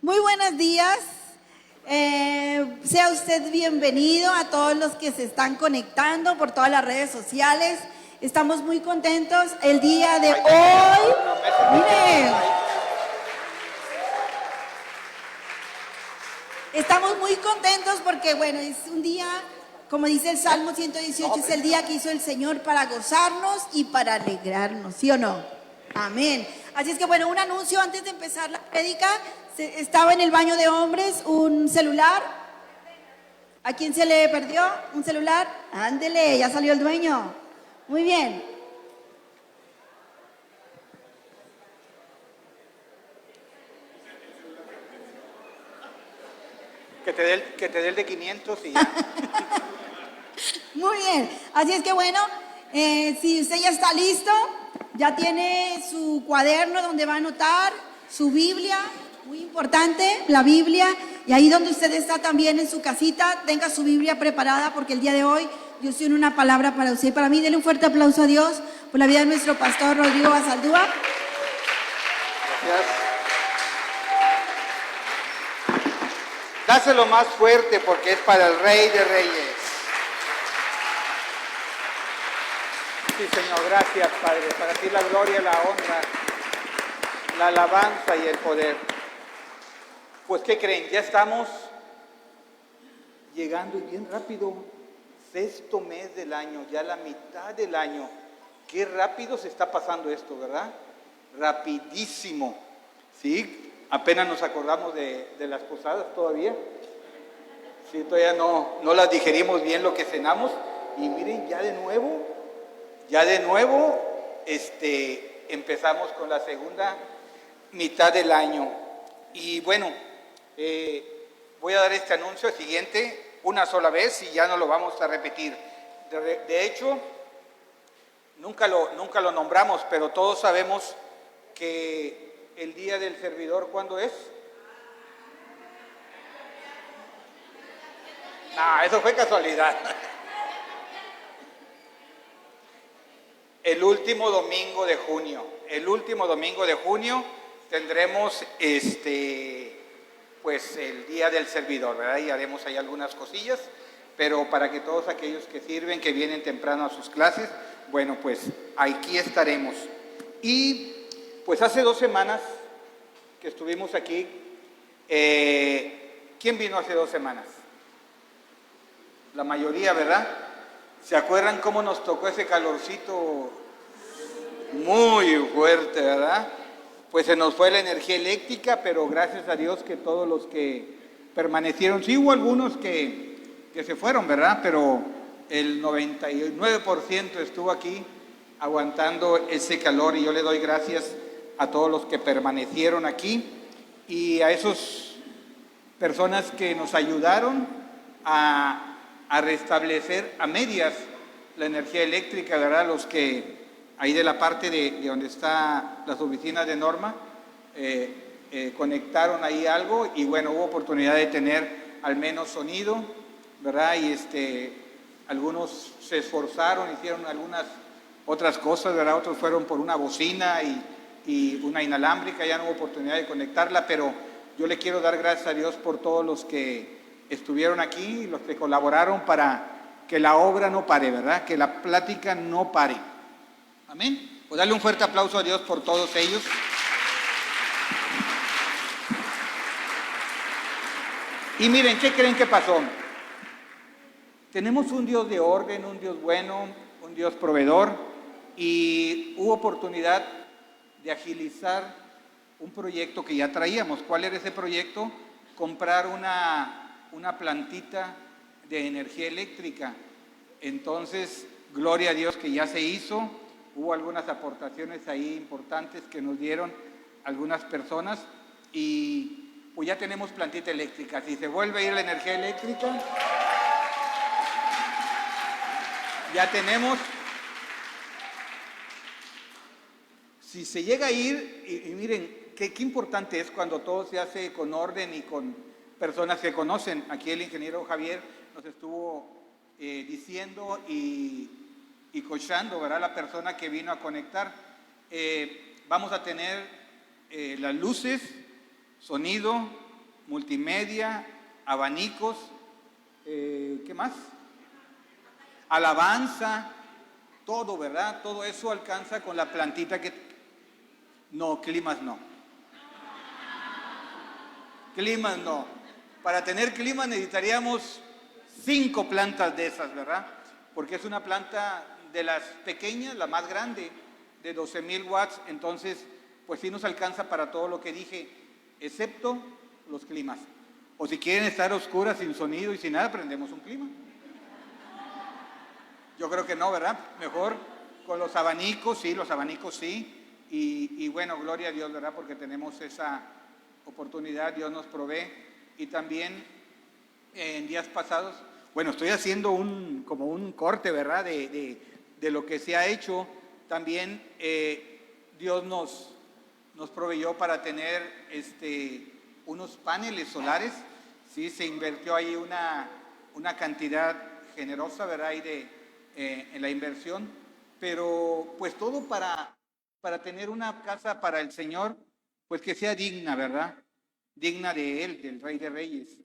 Muy buenos días. Sea usted bienvenido a todos los que se están conectando por todas las redes sociales. Estamos muy contentos el día de hoy. Miren, estamos muy contentos porque, bueno, es un día, como dice el Salmo 118, es el día que hizo el Señor para gozarnos y para alegrarnos, ¿sí o no? Amén. Así es que, bueno, un anuncio antes de empezar la prédica. Estaba en el baño de hombres un celular. ¿A quién se le perdió un celular? Ándele, ya salió el dueño. Muy bien. Que te dé el de 500 y ya. Muy bien. Así es que, bueno, si usted ya está listo, ya tiene su cuaderno donde va a anotar, su Biblia, muy importante, la Biblia. Y ahí donde usted está también en su casita, tenga su Biblia preparada porque el día de hoy Dios tiene una palabra para usted y para mí. Denle un fuerte aplauso a Dios por la vida de nuestro pastor Rodrigo Basaldúa. Gracias. Dáselo más fuerte porque es para el Rey de Reyes. Sí, Señor, gracias, Padre. Para ti la gloria, la honra, la alabanza y el poder. Pues, ¿qué creen? Ya estamos llegando y bien rápido. 6º mes del año, ya la mitad del año. Qué rápido se está pasando esto, ¿verdad? Rapidísimo. ¿Sí? Apenas nos acordamos de las posadas todavía. Sí, todavía no las digerimos bien lo que cenamos. Y miren, ya de nuevo, empezamos con la segunda mitad del año. Y bueno, voy a dar este anuncio siguiente una sola vez y ya no lo vamos a repetir. De hecho, nunca lo nombramos, pero todos sabemos que el día del servidor, ¿cuándo es? No, eso fue casualidad. El último domingo de junio tendremos pues el día del servidor, ¿verdad? Y haremos ahí algunas cosillas, pero para que todos aquellos que sirven, que vienen temprano a sus clases, bueno, pues aquí estaremos. Y pues hace 2 semanas que estuvimos aquí, ¿quién vino hace 2 semanas? La mayoría, ¿verdad? ¿Se acuerdan cómo nos tocó ese calorcito muy fuerte, verdad? Pues se nos fue la energía eléctrica, pero gracias a Dios que todos los que permanecieron, sí hubo algunos que se fueron, ¿verdad? Pero el 99% estuvo aquí aguantando ese calor y yo le doy gracias a todos los que permanecieron aquí y a esas personas que nos ayudaron a restablecer a medias la energía eléctrica, ¿verdad? Los que ahí de la parte de donde están las oficinas de Norma, conectaron ahí algo y bueno, hubo oportunidad de tener al menos sonido, ¿verdad? Y algunos se esforzaron, hicieron algunas otras cosas, ¿verdad? Otros fueron por una bocina y una inalámbrica, ya no hubo oportunidad de conectarla, pero yo le quiero dar gracias a Dios por todos los que estuvieron aquí, los que colaboraron para que la obra no pare, ¿verdad? Que la plática no pare. Amén. Pues darle un fuerte aplauso a Dios por todos ellos. Y miren, ¿qué creen que pasó? Tenemos un Dios de orden, un Dios bueno, un Dios proveedor, y hubo oportunidad de agilizar un proyecto que ya traíamos. ¿Cuál era ese proyecto? Comprar una plantita de energía eléctrica. Entonces, gloria a Dios que ya se hizo. Hubo algunas aportaciones ahí importantes que nos dieron algunas personas y pues ya tenemos plantita eléctrica. Si se vuelve a ir la energía eléctrica, ya tenemos. Si se llega a ir, y miren, qué importante es cuando todo se hace con orden y con personas que conocen. Aquí el ingeniero Javier nos estuvo diciendo y coachando, ¿verdad? La persona que vino a conectar. Vamos a tener las luces, sonido, multimedia, abanicos, ¿qué más? Alabanza, todo, ¿verdad? Todo eso alcanza con la plantita que... No, climas no. Climas no. Para tener clima necesitaríamos 5 plantas de esas, ¿verdad? Porque es una planta de las pequeñas, la más grande, de 12,000 watts. Entonces, pues sí nos alcanza para todo lo que dije, excepto los climas. O si quieren estar oscuras, sin sonido y sin nada, prendemos un clima. Yo creo que no, ¿verdad? Mejor con los abanicos, sí, los abanicos sí. Y bueno, gloria a Dios, ¿verdad? Porque tenemos esa oportunidad, Dios nos provee. Y también en días pasados, bueno, estoy haciendo como un corte, ¿verdad? De lo que se ha hecho. También Dios nos proveyó para tener unos paneles solares. Sí, se invirtió ahí una cantidad generosa, ¿verdad? Ahí en la inversión. Pero pues todo para tener una casa para el Señor, pues que sea digna, ¿verdad? Digna de Él, del Rey de Reyes.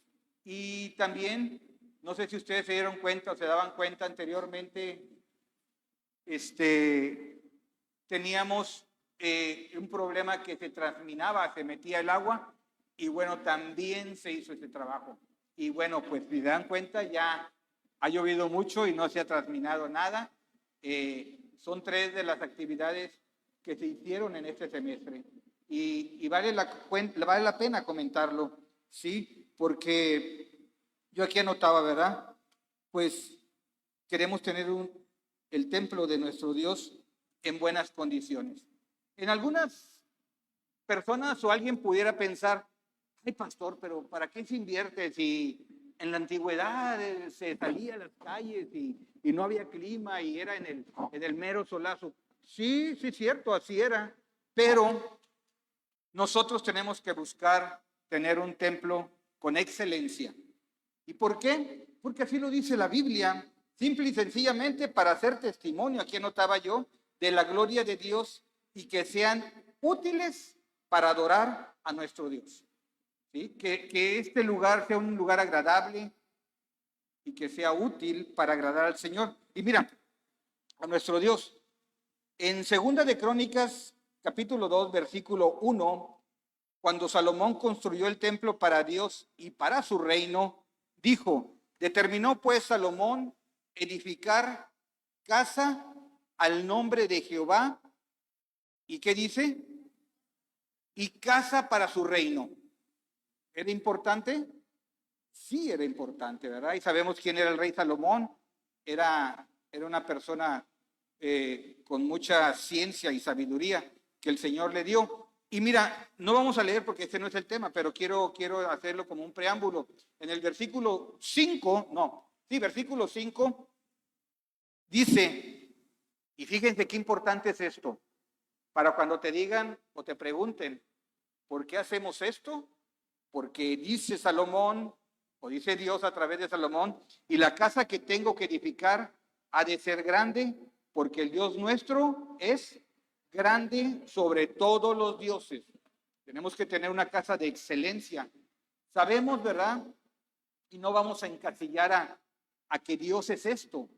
Y también, no sé si ustedes se dieron cuenta o se daban cuenta anteriormente, teníamos un problema que se transminaba, se metía el agua, y bueno, también se hizo ese trabajo. Y bueno, pues si se dan cuenta, ya ha llovido mucho y no se ha transminado nada. Son 3 de las actividades que se hicieron en este semestre. Y vale la pena comentarlo, ¿sí? Porque yo aquí anotaba, ¿verdad? Pues queremos tener el templo de nuestro Dios en buenas condiciones. En algunas personas o alguien pudiera pensar, ay pastor, pero ¿para qué se invierte si en la antigüedad se salía a las calles y no había clima y era en el mero solazo? Sí, sí es cierto, así era, pero nosotros tenemos que buscar tener un templo con excelencia. ¿Y por qué? Porque así lo dice la Biblia, simple y sencillamente para hacer testimonio, aquí anotaba yo, de la gloria de Dios y que sean útiles para adorar a nuestro Dios. ¿Sí? Que este lugar sea un lugar agradable y que sea útil para agradar al Señor. Y mira, a nuestro Dios. En Segunda de Crónicas, capítulo 2, versículo 1, cuando Salomón construyó el templo para Dios y para su reino, dijo, determinó pues Salomón edificar casa al nombre de Jehová. ¿Y qué dice? Y casa para su reino. ¿Era importante? Sí, era importante, ¿verdad? Y sabemos quién era el rey Salomón. Era una persona con mucha ciencia y sabiduría que el Señor le dio. Y mira, no vamos a leer porque este no es el tema, pero quiero hacerlo como un preámbulo. En el versículo 5, versículo 5, dice, y fíjense qué importante es esto, para cuando te digan o te pregunten, ¿por qué hacemos esto? Porque dice Salomón, o dice Dios a través de Salomón, y la casa que tengo que edificar ha de ser grande, porque el Dios nuestro es grande sobre todos los dioses. Tenemos que tener una casa de excelencia. Sabemos, ¿verdad? Y no vamos a encasillar a que Dios es esto.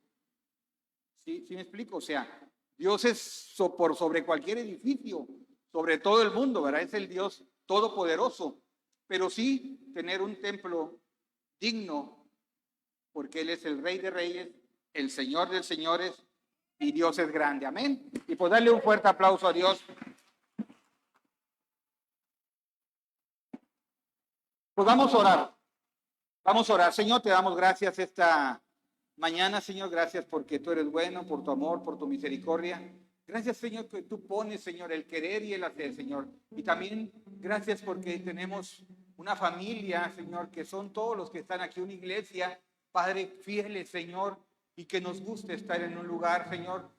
¿Sí me explico? O sea, Dios es por sobre cualquier edificio, sobre todo el mundo, ¿verdad? Es el Dios todopoderoso. Pero sí tener un templo digno, porque Él es el Rey de Reyes, el Señor de Señores, y Dios es grande. Amén. Y pues darle un fuerte aplauso a Dios. Pues vamos a orar. Vamos a orar. Señor, te damos gracias esta mañana, Señor. Gracias porque tú eres bueno, por tu amor, por tu misericordia. Gracias, Señor, que tú pones, Señor, el querer y el hacer, Señor. Y también gracias porque tenemos una familia, Señor, que son todos los que están aquí, una iglesia, Padre, fieles, Señor, y que nos guste estar en un lugar, Señor,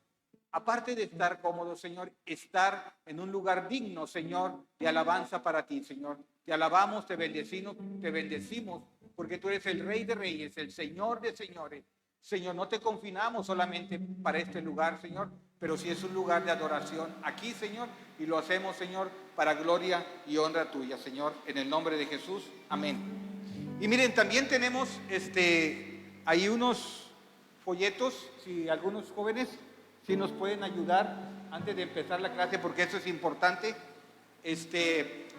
aparte de estar cómodos, Señor, estar en un lugar digno, Señor, de alabanza para ti, Señor. Te alabamos, te bendecimos, porque tú eres el Rey de Reyes, el Señor de Señores. Señor, no te confinamos solamente para este lugar, Señor, pero sí es un lugar de adoración aquí, Señor, y lo hacemos, Señor, para gloria y honra tuya, Señor, en el nombre de Jesús. Amén. Y miren, también tenemos ahí unos folletos, si algunos jóvenes si nos pueden ayudar antes de empezar la clase, porque eso es importante.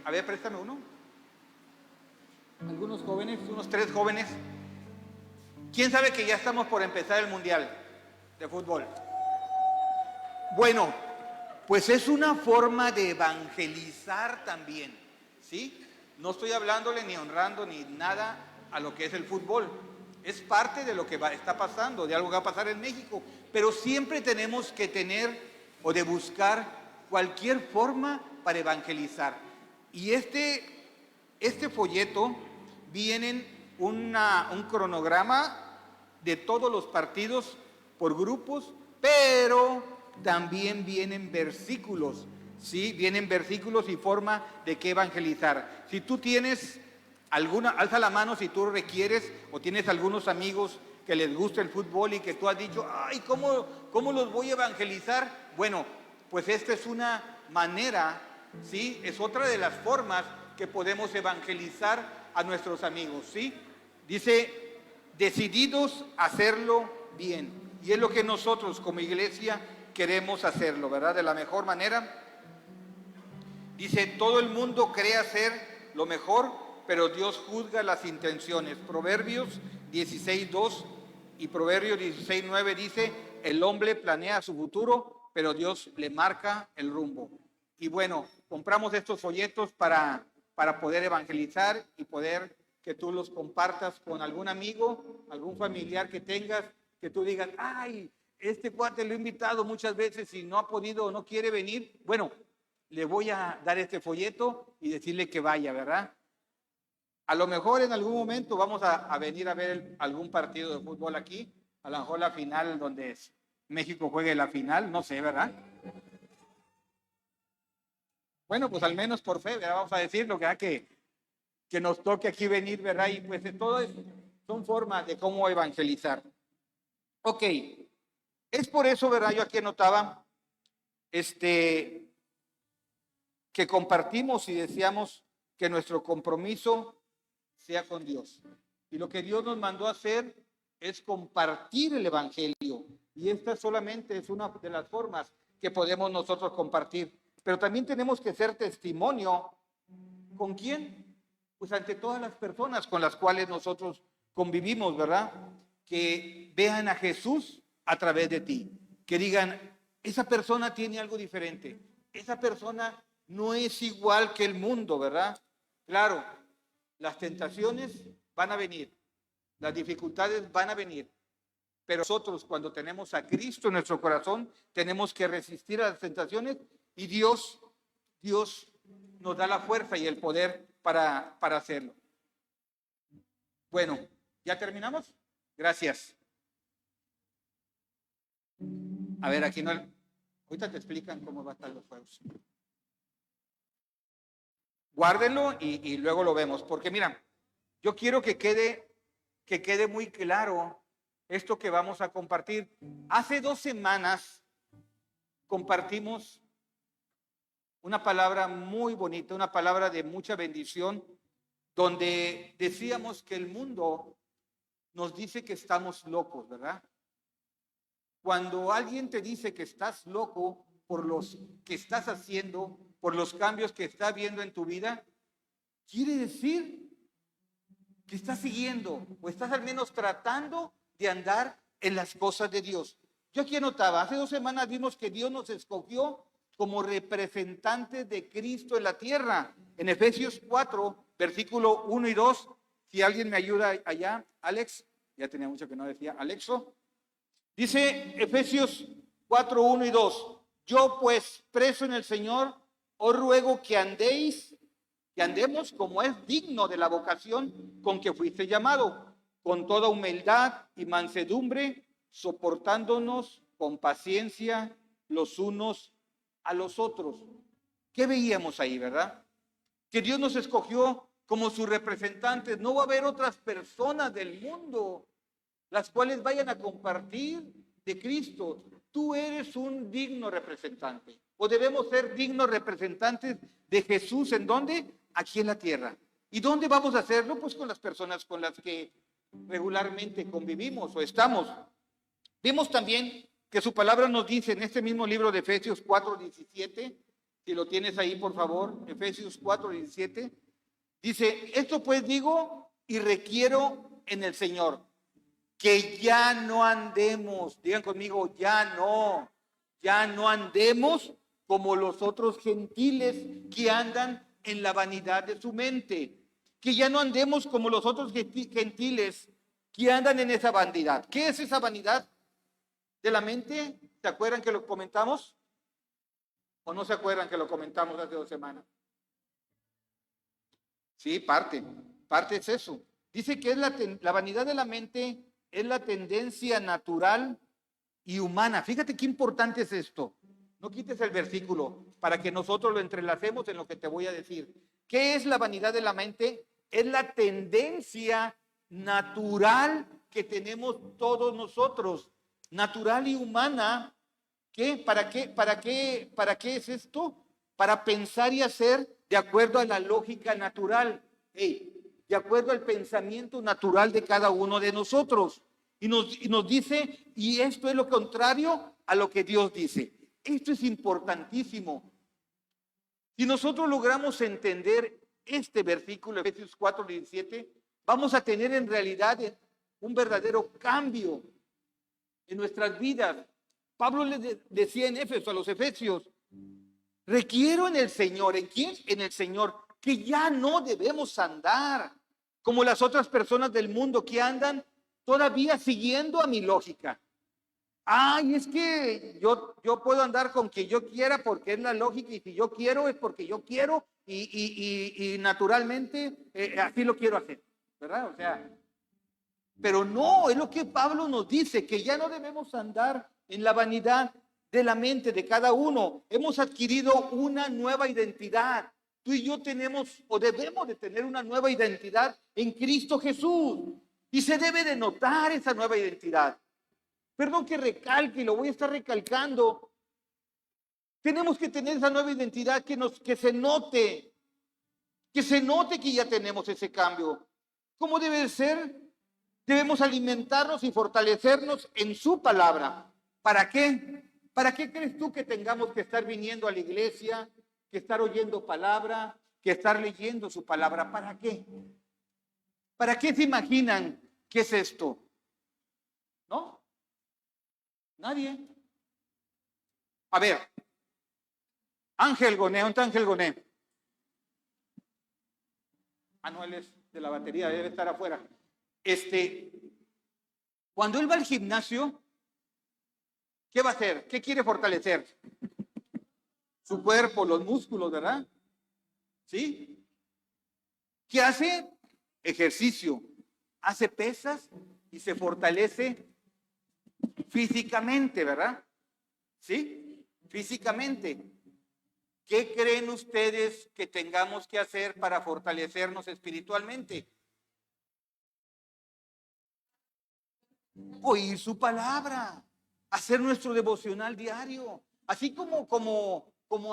A ver, préstame uno. Algunos jóvenes, unos 3 jóvenes. ¿Quién sabe que ya estamos por empezar el Mundial de Fútbol? Bueno, pues es una forma de evangelizar también, ¿sí? No estoy hablándole ni honrando ni nada a lo que es el fútbol. Es parte de lo que está pasando, de algo que va a pasar en México. Pero siempre tenemos que tener o de buscar cualquier forma para evangelizar. Y este folleto viene un cronograma de todos los partidos por grupos, pero también vienen versículos, ¿sí? Vienen versículos y forma de qué evangelizar. Si tú tienes alguna, alza la mano si tú requieres o tienes algunos amigos que les gusta el fútbol y que tú has dicho, ay, ¿cómo los voy a evangelizar? Bueno, pues esta es una manera, ¿sí? Es otra de las formas que podemos evangelizar a nuestros amigos, ¿sí? Dice, decididos a hacerlo bien. Y es lo que nosotros como iglesia queremos hacerlo, ¿verdad? De la mejor manera. Dice, todo el mundo cree hacer lo mejor, pero Dios juzga las intenciones. Proverbios 16:2 y Proverbios 16:9 dice, el hombre planea su futuro, pero Dios le marca el rumbo. Y bueno, compramos estos folletos para poder evangelizar y poder que tú los compartas con algún amigo, algún familiar que tengas, que tú digas, ay, este cuate lo he invitado muchas veces y no ha podido o no quiere venir. Bueno, le voy a dar este folleto y decirle que vaya, ¿verdad? A lo mejor en algún momento vamos a venir a ver algún partido de fútbol aquí, a lo mejor la final donde México juegue la final, no sé, ¿verdad? Bueno, pues al menos por fe, ¿verdad? Vamos a decirlo, ¿verdad? Que nos toque aquí venir, ¿verdad? Y pues todo son formas de cómo evangelizar. Ok, es por eso, ¿verdad? Yo aquí anotaba, que compartimos y deseamos que nuestro compromiso sea con Dios. Y lo que Dios nos mandó a hacer es compartir el evangelio. Y esta solamente es una de las formas que podemos nosotros compartir. Pero también tenemos que ser testimonio. ¿Con quién? Pues ante todas las personas con las cuales nosotros convivimos, ¿verdad? Que vean a Jesús a través de ti. Que digan, esa persona tiene algo diferente. Esa persona no es igual que el mundo, ¿verdad? Claro, las tentaciones van a venir, las dificultades van a venir, pero nosotros cuando tenemos a Cristo en nuestro corazón, tenemos que resistir a las tentaciones y Dios nos da la fuerza y el poder para hacerlo. Bueno, ¿ya terminamos? Gracias. A ver, aquí no. Ahorita te explican cómo va a estar los juegos. Guárdenlo y luego lo vemos, porque mira, yo quiero que quede muy claro esto que vamos a compartir. Hace 2 semanas compartimos una palabra muy bonita, una palabra de mucha bendición, donde decíamos que el mundo nos dice que estamos locos, ¿verdad? Cuando alguien te dice que estás loco por los que estás haciendo, por los cambios que estás viendo en tu vida, quiere decir que estás siguiendo o estás al menos tratando de andar en las cosas de Dios. Yo aquí anotaba, hace 2 semanas vimos que Dios nos escogió como representantes de Cristo en la tierra. En Efesios 4, versículo 1 y 2, si alguien me ayuda allá, Alex, ya tenía mucho que no decía, Alexo. Dice Efesios 4, 1 y 2, yo pues preso en el Señor, os ruego que andemos como es digno de la vocación con que fuiste llamado, con toda humildad y mansedumbre, soportándonos con paciencia los unos a los otros. ¿Qué veíamos ahí, verdad? Que Dios nos escogió como sus representantes. No va a haber otras personas del mundo las cuales vayan a compartir de Cristo. Tú eres un digno representante, o debemos ser dignos representantes de Jesús. ¿En dónde? Aquí en la tierra. ¿Y dónde vamos a hacerlo? Pues con las personas con las que regularmente convivimos o estamos. Vimos también que su palabra nos dice en este mismo libro de Efesios 4:17, si lo tienes ahí por favor, Efesios 4:17, dice, esto pues digo y requiero en el Señor, que ya no andemos, digan conmigo, ya no andemos como los otros gentiles que andan en la vanidad de su mente, que ya no andemos como los otros gentiles que andan en esa vanidad. ¿Qué es esa vanidad de la mente? ¿Se acuerdan que lo comentamos? ¿O no se acuerdan que lo comentamos hace 2 semanas? Sí, parte es eso. Dice que es la vanidad de la mente, es la tendencia natural y humana. Fíjate qué importante es esto. No quites el versículo para que nosotros lo entrelacemos en lo que te voy a decir. ¿Qué es la vanidad de la mente? Es la tendencia natural que tenemos todos nosotros, natural y humana. ¿Qué? ¿Para qué es esto? Para pensar y hacer de acuerdo a la lógica natural, de acuerdo al pensamiento natural de cada uno de nosotros. Y nos dice, y esto es lo contrario a lo que Dios dice. Esto es importantísimo. Si nosotros logramos entender este versículo, Efesios 4:17, vamos a tener en realidad un verdadero cambio en nuestras vidas. Pablo les decía en Éfeso a los efesios, requiero en el Señor, ¿en quién? En el Señor, que ya no debemos andar como las otras personas del mundo que andan todavía siguiendo a mi lógica. Ay, es que yo puedo andar con quien yo quiera porque es la lógica, y si yo quiero es porque yo quiero y naturalmente así lo quiero hacer, ¿verdad? O sea, pero no, es lo que Pablo nos dice, que ya no debemos andar en la vanidad de la mente de cada uno. Hemos adquirido una nueva identidad. Tú y yo tenemos o debemos de tener una nueva identidad en Cristo Jesús. Y se debe de notar esa nueva identidad. Perdón que recalque, y lo voy a estar recalcando. Tenemos que tener esa nueva identidad que se note que ya tenemos ese cambio. ¿Cómo debe ser? Debemos alimentarnos y fortalecernos en su palabra. ¿Para qué? ¿Para qué crees tú que tengamos que estar viniendo a la iglesia, que estar oyendo palabra, que estar leyendo su palabra? ¿Para qué? ¿Para qué se imaginan qué es esto? ¿No? Nadie. A ver, Ángel Goné, ¿dónde está Ángel Goné? No, él es de la batería, debe estar afuera. Cuando él va al gimnasio, ¿qué va a hacer? ¿Qué quiere fortalecer? Su cuerpo, los músculos, ¿verdad? ¿Sí? ¿Qué hace? Ejercicio. Hace pesas y se fortalece físicamente, ¿verdad? ¿Sí? Físicamente. ¿Qué creen ustedes que tengamos que hacer para fortalecernos espiritualmente? Oír su palabra, hacer nuestro devocional diario, así como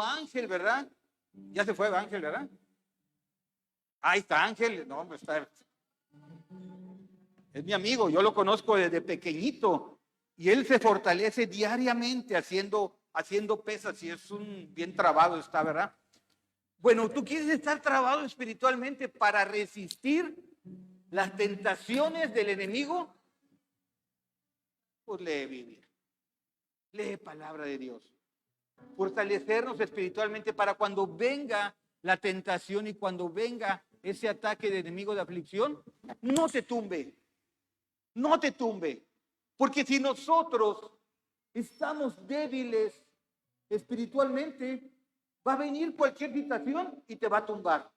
Ángel, ¿verdad? Ya se fue Ángel, ¿verdad? Ahí está Ángel, no, pues es mi amigo, yo lo conozco desde pequeñito y él se fortalece diariamente haciendo pesas y es un bien trabado está, ¿verdad? Bueno, tú quieres estar trabado espiritualmente para resistir las tentaciones del enemigo. Pues lee Biblia, lee palabra de Dios, fortalecernos espiritualmente para cuando venga la tentación y cuando venga ese ataque de enemigo de aflicción, no te tumbe, porque si nosotros estamos débiles espiritualmente, va a venir cualquier tentación y te va a tumbar.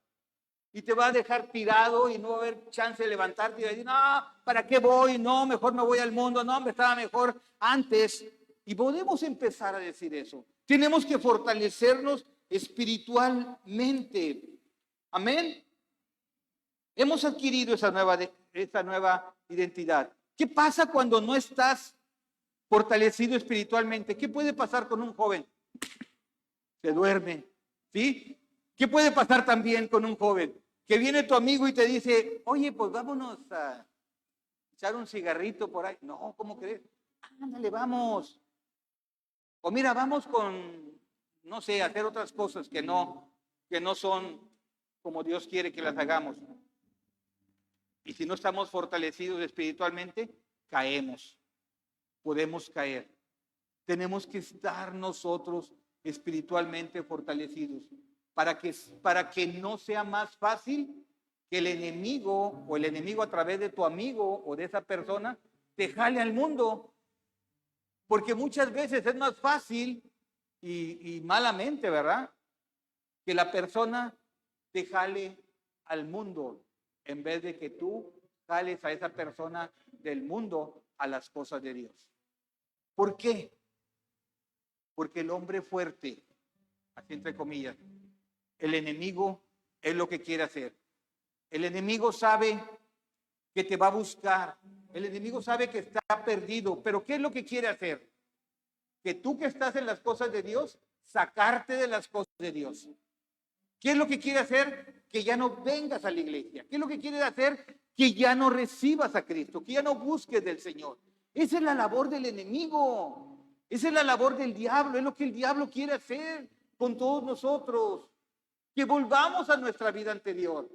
Y te va a dejar tirado y no va a haber chance de levantarte y decir, no, ¿para qué voy? No, mejor me voy al mundo. No, me estaba mejor antes. Y podemos empezar a decir eso. Tenemos que fortalecernos espiritualmente. Amén. Hemos adquirido esa nueva identidad. ¿Qué pasa cuando no estás fortalecido espiritualmente? ¿Qué puede pasar con un joven? Se duerme, ¿sí? ¿Qué puede pasar también con un joven? Que viene tu amigo y te dice, oye, pues vámonos a echar un cigarrito por ahí. No, ¿cómo crees? Ándale, vamos. O mira, vamos con, no sé, hacer otras cosas que no son como Dios quiere que las hagamos. Y si no estamos fortalecidos espiritualmente, caemos. Podemos caer. Tenemos que estar nosotros espiritualmente fortalecidos para que no sea más fácil que el enemigo o el enemigo a través de tu amigo o de esa persona te jale al mundo. Porque muchas veces es más fácil y malamente, ¿verdad? Que la persona te jale al mundo en vez de que tú jales a esa persona del mundo a las cosas de Dios. ¿Por qué? Porque el hombre fuerte, así entre comillas, el enemigo es lo que quiere hacer. El enemigo sabe que te va a buscar. El enemigo sabe que está perdido, pero ¿qué es lo que quiere hacer? Que tú que estás en las cosas de Dios, sacarte de las cosas de Dios. ¿Qué es lo que quiere hacer? Que ya no vengas a la iglesia. ¿Qué es lo que quiere hacer? Que ya no recibas a Cristo, que ya no busques del Señor. Esa es la labor del enemigo. Esa es la labor del diablo. Es lo que el diablo quiere hacer con todos nosotros. Que volvamos a nuestra vida anterior.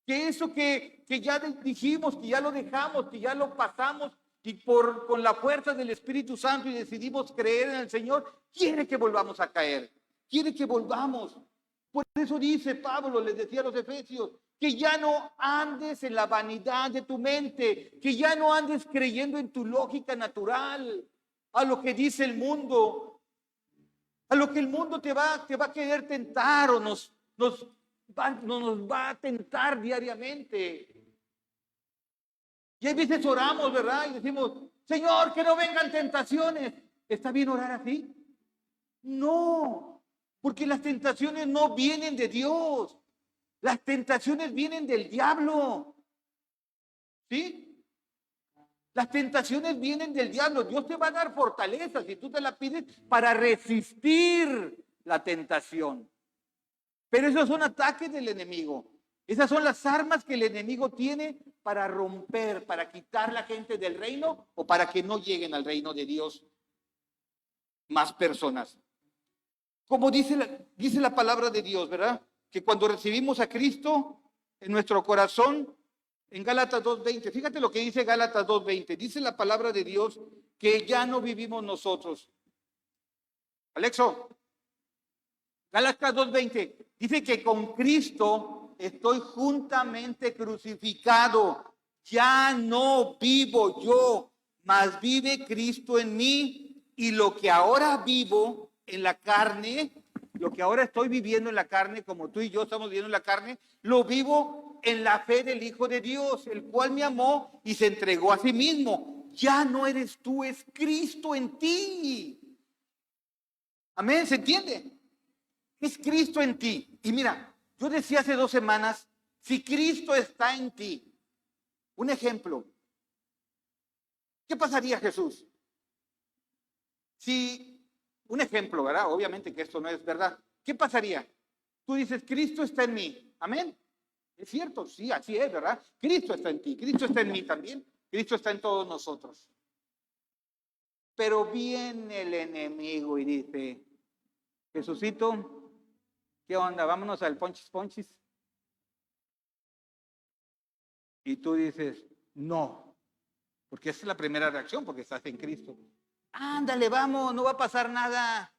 Que eso que ya dijimos, que ya lo dejamos, que ya lo pasamos y con la fuerza del Espíritu Santo y decidimos creer en el Señor, quiere que volvamos a caer. Quiere que volvamos. Por eso dice Pablo, les decía a los Efesios, que ya no andes en la vanidad de tu mente, que ya no andes creyendo en tu lógica natural, a lo que dice el mundo, a lo que el mundo te va a querer tentar o nos va a tentar diariamente. Y hay veces oramos, ¿verdad? Y decimos, Señor, que no vengan tentaciones. ¿Está bien orar así? No, porque las tentaciones no vienen de Dios. Las tentaciones vienen del diablo. ¿Sí? Las tentaciones vienen del diablo. Dios te va a dar fortaleza si tú te la pides para resistir la tentación. Pero esos son ataques del enemigo. Esas son las armas que el enemigo tiene para romper, para quitar la gente del reino o para que no lleguen al reino de Dios más personas. Como dice la palabra de Dios, ¿verdad? Que cuando recibimos a Cristo en nuestro corazón, en Gálatas 2:20, fíjate lo que dice Gálatas 2:20, dice la palabra de Dios que ya no vivimos nosotros. Alexo, Gálatas 2:20 dice que con Cristo estoy juntamente crucificado. Ya no vivo yo, mas vive Cristo en mí. Y lo que ahora vivo en la carne, lo que ahora estoy viviendo en la carne, como tú y yo estamos viviendo en la carne, lo vivo en la fe del Hijo de Dios, el cual me amó y se entregó a sí mismo. Ya no eres tú, es Cristo en ti. Amén, ¿se entiende? Es Cristo en ti. Y mira, yo decía hace 2 semanas, si Cristo está en ti, un ejemplo, ¿qué pasaría, Jesús? Si, un ejemplo, ¿verdad? Obviamente que esto no es verdad. ¿Qué pasaría? Tú dices, Cristo está en mí. Amén. Es cierto, sí, así es, ¿verdad? Cristo está en ti, Cristo está en mí también, Cristo está en todos nosotros. Pero viene el enemigo y dice, Jesucito, ¿qué onda? Vámonos al ponchis ponchis. Y tú dices, no, porque esa es la primera reacción, porque estás en Cristo. Ándale, vamos, no va a pasar nada.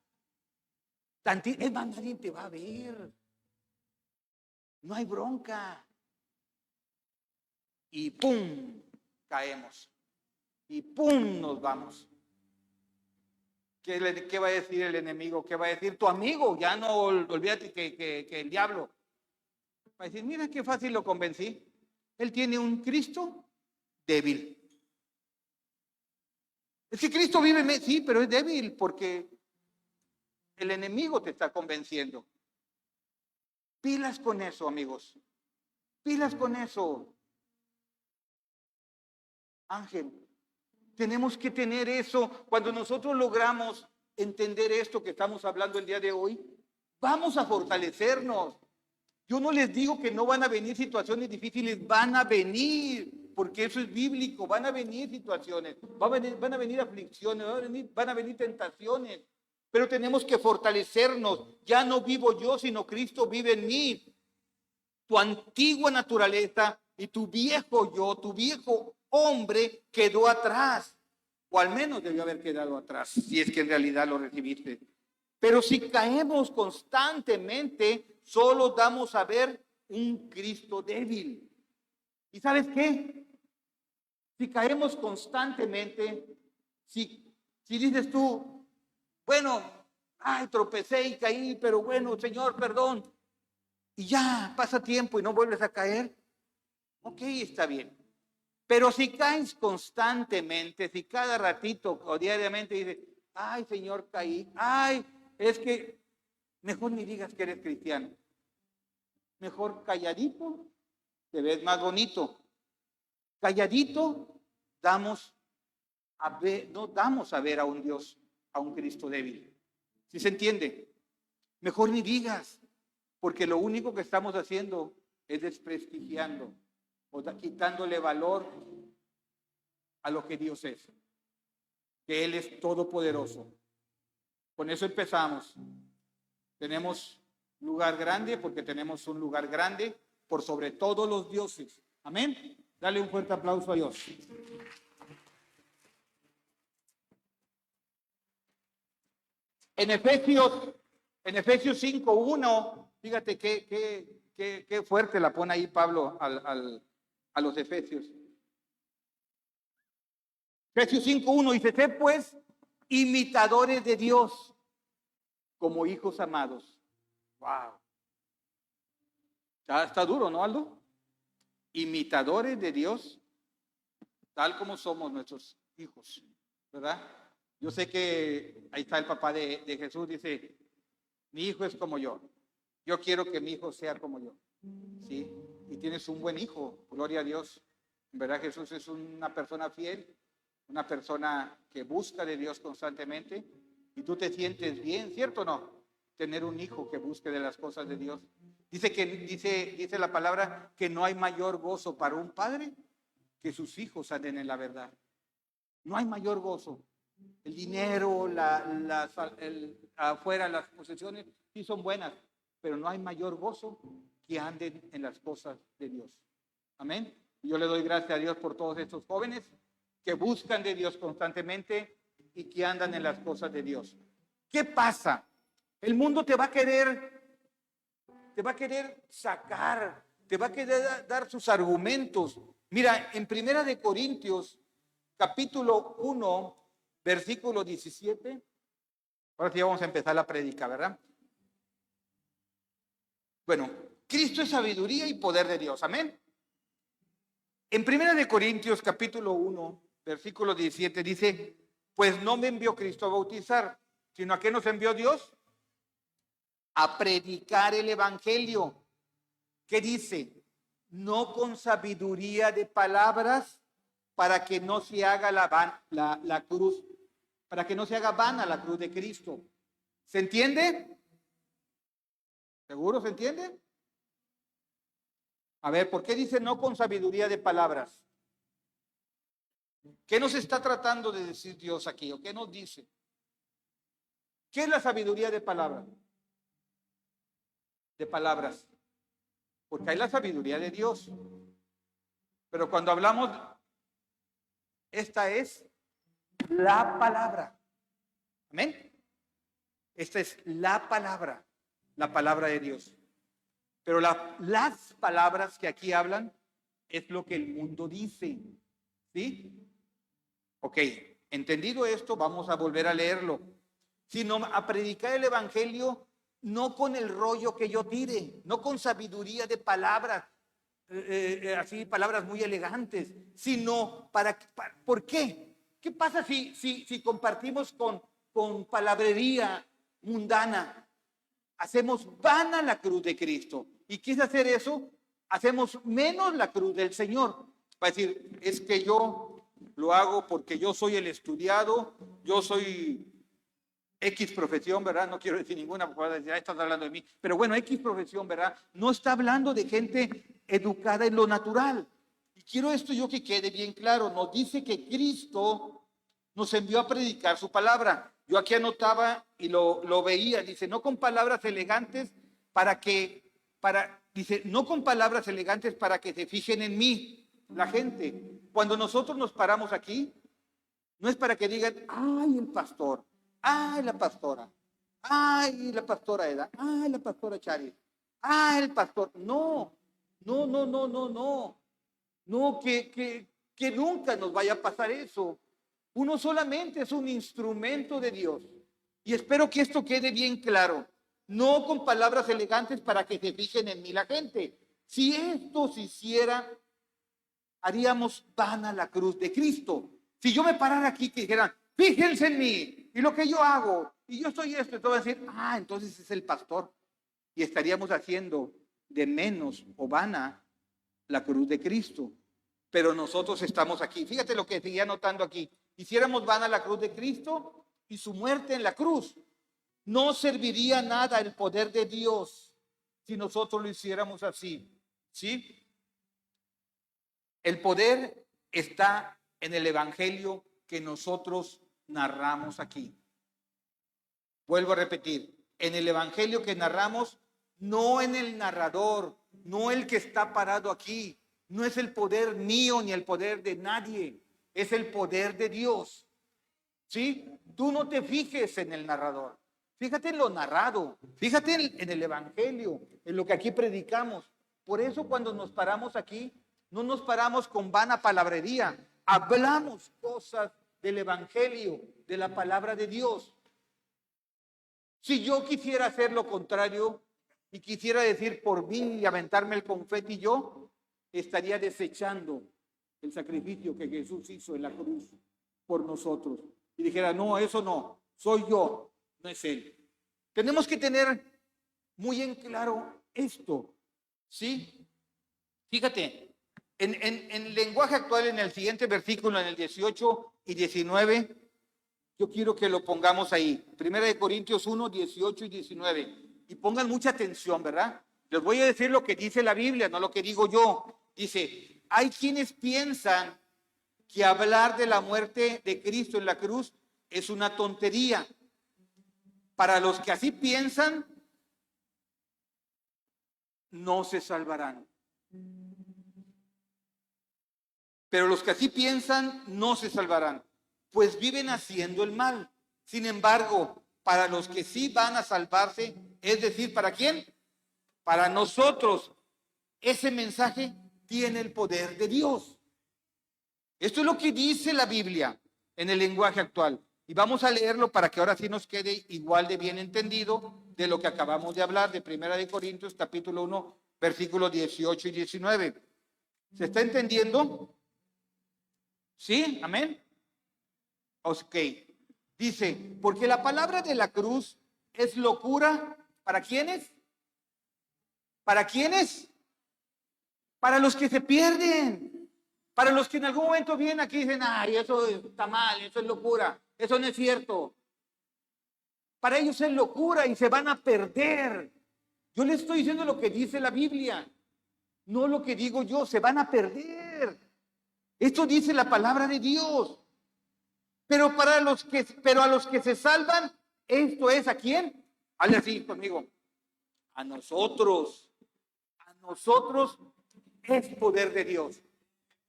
Es más, nadie te va a ver. No hay bronca. Y ¡pum! Caemos. Y ¡pum! Nos vamos. ¿Qué va a decir el enemigo? ¿Qué va a decir tu amigo? Ya no olvídate que el diablo. Va a decir, mira qué fácil lo convencí. Él tiene un Cristo débil. Es que Cristo vive en mí, sí, pero es débil porque el enemigo te está convenciendo. Pilas con eso, amigos. Pilas con eso. Ángel. Tenemos que tener eso. Cuando nosotros logramos entender esto que estamos hablando el día de hoy, vamos a fortalecernos. Yo no les digo que no van a venir situaciones difíciles, van a venir, porque eso es bíblico, van a venir situaciones, van a venir aflicciones, van a venir tentaciones, pero tenemos que fortalecernos. Ya no vivo yo, sino Cristo vive en mí. Tu antigua naturaleza y tu viejo yo, tu viejo hombre quedó atrás, o al menos debió haber quedado atrás, si es que en realidad lo recibiste. Pero si caemos constantemente, solo damos a ver un Cristo débil. ¿Y sabes qué? Si caemos constantemente, si dices tú, bueno, ay, tropecé y caí, pero bueno, Señor, perdón, y ya pasa tiempo y no vuelves a caer, ok, está bien. Pero si caes constantemente, si cada ratito o diariamente dices, ay, Señor, caí, ay, es que mejor ni digas que eres cristiano. Mejor calladito, te ves más bonito. Calladito, no damos a ver a un Dios, a un Cristo débil. ¿Sí se entiende? Mejor ni digas, porque lo único que estamos haciendo es desprestigiando o quitándole valor a lo que Dios es, que Él es todopoderoso. Con eso empezamos. Tenemos lugar grande porque tenemos un lugar grande por sobre todos los dioses. Amén. Dale un fuerte aplauso a Dios. En Efesios 5:1, fíjate qué fuerte la pone ahí Pablo a los Efesios. Efesios 5:1 dice, sed pues imitadores de Dios como hijos amados. Wow. Está duro, ¿no, Aldo? Imitadores de Dios, tal como somos nuestros hijos, ¿verdad? Yo sé que ahí está el papá de Jesús, dice, mi hijo es como yo quiero que mi hijo sea como yo, ¿sí? Y tienes un buen hijo, gloria a Dios. En verdad Jesús es una persona fiel, una persona que busca de Dios constantemente, y tú te sientes bien, ¿cierto o no? Tener un hijo que busque de las cosas de Dios. Dice la palabra que no hay mayor gozo para un padre que sus hijos anden en la verdad. No hay mayor gozo. El dinero, afuera las posesiones sí son buenas, pero no hay mayor gozo que anden en las cosas de Dios. Amén. Yo le doy gracias a Dios por todos estos jóvenes que buscan de Dios constantemente y que andan en las cosas de Dios. ¿Qué pasa? El mundo te va a querer sacar, te va a querer dar sus argumentos. Mira, en 1 Corintios, capítulo 1, versículo 17. Ahora sí vamos a empezar la prédica, ¿verdad? Bueno, Cristo es sabiduría y poder de Dios, amén. En 1 Corintios, capítulo 1, versículo 17, dice, pues no me envió Cristo a bautizar, sino a qué nos envió Dios, a predicar el evangelio. ¿Qué dice? No con sabiduría de palabras, para que no se haga la cruz, para que no se haga vana la cruz de Cristo. ¿Se entiende? ¿Seguro se entiende? A ver, ¿por qué dice no con sabiduría de palabras? ¿Qué nos está tratando de decir Dios aquí? ¿O qué nos dice? ¿Qué es la sabiduría de palabras? De palabras. Porque hay la sabiduría de Dios. Pero cuando hablamos, esta es la palabra. Amén. Esta es la palabra de Dios. Pero las palabras que aquí hablan es lo que el mundo dice. ¿Sí? Ok, entendido esto, vamos a volver a leerlo. Sino a predicar el evangelio no con el rollo que yo tire, no con sabiduría de palabras, así palabras muy elegantes, sino ¿por qué? ¿Qué pasa si compartimos con palabrería mundana? Hacemos vana la cruz de Cristo. ¿Y qué es hacer eso? Hacemos menos la cruz del Señor. Para decir, es que yo lo hago porque yo soy el estudiado, yo soy X profesión, ¿verdad? No quiero decir ninguna, porque ya estás hablando de mí, pero bueno, X profesión, ¿verdad? No está hablando de gente educada en lo natural. Y quiero esto yo que quede bien claro, nos dice que Cristo nos envió a predicar su palabra. Yo aquí anotaba y lo veía, dice, no con palabras elegantes dice, no con palabras elegantes para que se fijen en mí, la gente. Cuando nosotros nos paramos aquí, no es para que digan, ay, el pastor, ay, la pastora, ay, la pastora Eda, ay, la pastora Charis, ay, el pastor. No, no, no, no, no, no. No, que nunca nos vaya a pasar eso. Uno solamente es un instrumento de Dios. Y espero que esto quede bien claro. No con palabras elegantes para que se fijen en mí la gente. Si esto se hiciera, haríamos vana la cruz de Cristo. Si yo me parara aquí que dijeran, fíjense en mí y lo que yo hago, y yo soy esto, y todo va a decir, entonces es el pastor. Y estaríamos haciendo de menos o vana la cruz de Cristo. Pero nosotros estamos aquí. Fíjate lo que seguía anotando aquí. Hiciéramos vana la cruz de Cristo y su muerte en la cruz. No serviría nada el poder de Dios si nosotros lo hiciéramos así. ¿Sí? El poder está en el evangelio que nosotros narramos aquí. Vuelvo a repetir, en el evangelio que narramos, no en el narrador, no el que está parado aquí, no es el poder mío ni el poder de nadie, es el poder de Dios. ¿Sí? Tú no te fijes en el narrador, fíjate en lo narrado, fíjate en el evangelio, en lo que aquí predicamos. Por eso cuando nos paramos aquí, no nos paramos con vana palabrería, hablamos cosas del evangelio, de la palabra de Dios. Si yo quisiera hacer lo contrario y quisiera decir por mí y aventarme el confeti, yo estaría desechando el sacrificio que Jesús hizo en la cruz por nosotros. Y dijera, no, eso no, soy yo, no es Él. Tenemos que tener muy en claro esto, ¿sí? Fíjate, en lenguaje actual, en el siguiente versículo, en el 18 y 19, yo quiero que lo pongamos ahí. Primera de Corintios 1, 18 y 19. Y pongan mucha atención, ¿verdad? Les voy a decir lo que dice la Biblia, no lo que digo yo. Dice, hay quienes piensan que hablar de la muerte de Cristo en la cruz es una tontería. Para los que así piensan, no se salvarán. Pero los que así piensan, no se salvarán, pues viven haciendo el mal. Sin embargo, para los que sí van a salvarse, es decir, ¿para quién? Para nosotros, ese mensaje tiene el poder de Dios. Esto es lo que dice la Biblia en el lenguaje actual. Y vamos a leerlo para que ahora sí nos quede igual de bien entendido de lo que acabamos de hablar de Primera de Corintios, capítulo 1, versículos 18 y 19. ¿Se está entendiendo? ¿Sí? ¿Amén? Ok. Dice, porque la palabra de la cruz es locura. ¿Para quiénes? ¿Para quiénes? Para los que se pierden. Para los que en algún momento vienen aquí y dicen, ay, eso está mal, eso es locura, eso no es cierto. Para ellos es locura y se van a perder. Yo les estoy diciendo lo que dice la Biblia, no lo que digo yo, se van a perder. Esto dice la palabra de Dios. Pero a los que se salvan, esto es ¿a quién? Hable así conmigo. A nosotros. A nosotros es poder de Dios.